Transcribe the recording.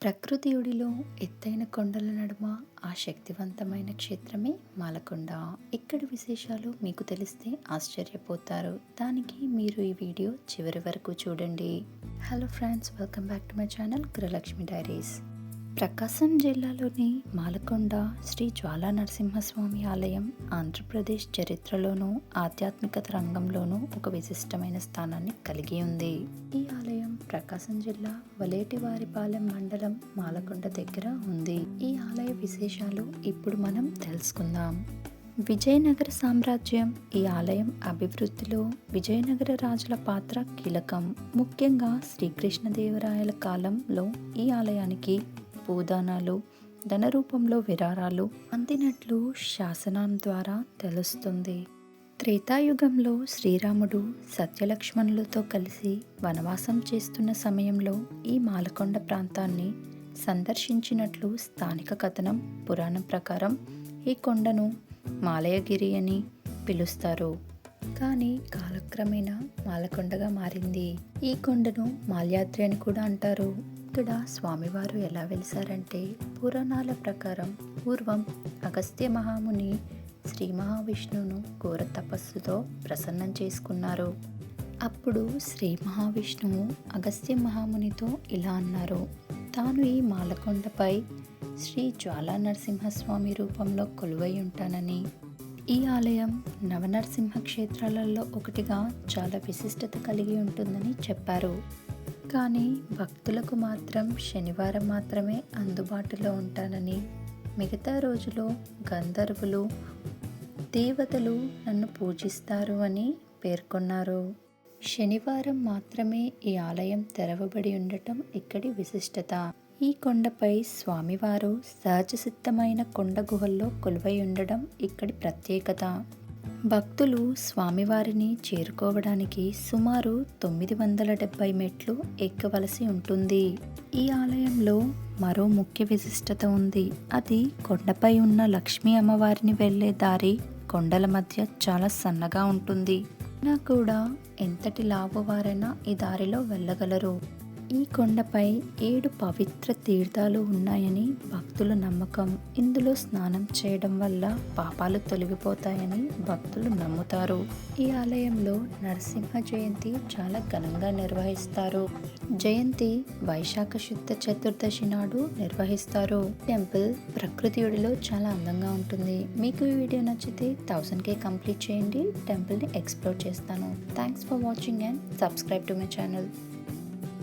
ప్రకృతి ఒడిలో ఎత్తైన కొండల నడుమ ఆ శక్తివంతమైన క్షేత్రమే మాలకొండ. ఇక్కడి విశేషాలు మీకు తెలిస్తే ఆశ్చర్యపోతారు. దానికి మీరు ఈ వీడియో చివరి వరకు చూడండి. Hello friends, welcome back to my channel Gruhalakshmi diaries. Prakasam జిల్లాలోని మాలకొండ శ్రీ జ్వాలా నరసింహస్వామి ఆలయం ఆంధ్రప్రదేశ్ చరిత్రలోనూ ఆధ్యాత్మికత రంగంలోనూ ఒక విశిష్టమైన స్థానాన్ని కలిగి ఉంది. ఈ ఆలయం ప్రకాశం జిల్లా వలేటివారిపాలెం మండలం మాలకొండ దగ్గర ఉంది. ఈ ఆలయ విశేషాలు ఇప్పుడు మనం తెలుసుకుందాం. విజయనగర సామ్రాజ్యం ఈ ఆలయం అభివృద్ధిలో విజయనగర రాజుల పాత్ర కీలకం. ముఖ్యంగా శ్రీకృష్ణదేవరాయల కాలంలో ఈ ఆలయానికి భూదానాలు, ధన రూపంలో విరారాలు అందినట్లు శాసనం ద్వారా తెలుస్తుంది. త్రేతాయుగంలో శ్రీరాముడు సత్యలక్ష్మణులతో కలిసి వనవాసం చేస్తున్న సమయంలో ఈ మాలకొండ ప్రాంతాన్ని సందర్శించినట్లు స్థానిక కథనం. పురాణం ప్రకారం ఈ కొండను మాలయగిరి అని పిలుస్తారు, కానీ కాలక్రమేణా మాలకొండగా మారింది. ఈ కొండను మాల్యాద్రి అని కూడా అంటారు. ఇక్కడ స్వామివారు ఎలా వెలిసారంటే, పురాణాల ప్రకారం పూర్వం అగస్త్య మహాముని శ్రీ మహావిష్ణువును ఘోర తపస్సుతో ప్రసన్నం చేసుకున్నారు. అప్పుడు శ్రీ మహావిష్ణువు అగస్త్య మహామునితో ఇలా అన్నారు: తాను ఈ మాలకొండపై శ్రీ జ్వాలా నరసింహస్వామి రూపంలో కొలువై ఉంటానని. ఈ ఆలయం నవనరసింహ క్షేత్రాలలో ఒకటిగా చాలా విశిష్టత కలిగి ఉంటుందని చెప్పారు. కానీ భక్తులకు మాత్రం శనివారం మాత్రమే అందుబాటులో ఉంటానని, మిగతా రోజులో గంధర్వులు, దేవతలు నన్ను పూజిస్తారు అని పేర్కొన్నారు. శనివారం మాత్రమే ఈ ఆలయం తెరవబడి ఉండటం ఇక్కడి విశిష్టత. ఈ కొండపై స్వామివారు సహజ సిద్ధమైన కొండ గుహల్లో కొలువై ఉండడం ఇక్కడి ప్రత్యేకత. భక్తులు స్వామివారిని చేరుకోవడానికి సుమారు 970 మెట్లు ఎక్కవలసి ఉంటుంది. ఈ ఆలయంలో మరో ముఖ్య విశిష్టత ఉంది. అది కొండపై ఉన్న లక్ష్మీ అమ్మవారిని వెళ్లే దారి కొండల మధ్య చాలా సన్నగా ఉంటుంది. అయినా కూడా ఎంతటి లావువారైనా ఈ దారిలో వెళ్ళగలరు. ఈ కొండపై 7 పవిత్ర తీర్థాలు ఉన్నాయని భక్తుల నమ్మకం. ఇందులో స్నానం చేయడం వల్ల పాపాలు తొలగిపోతాయని భక్తులు నమ్ముతారు. ఈ ఆలయంలో నరసింహ జయంతి చాలా ఘనంగా నిర్వహిస్తారు. జయంతి వైశాఖ శుద్ధ చతుర్దశి నాడు నిర్వహిస్తారు. టెంపుల్ ప్రకృతి ఒడిలో చాలా అందంగా ఉంటుంది. మీకు ఈ వీడియో నచ్చితే 1000K కంప్లీట్ చేయండి. టెంపుల్ని ఎక్స్ప్లోర్ చేస్తాను. Thanks for watching and subscribe to my channel.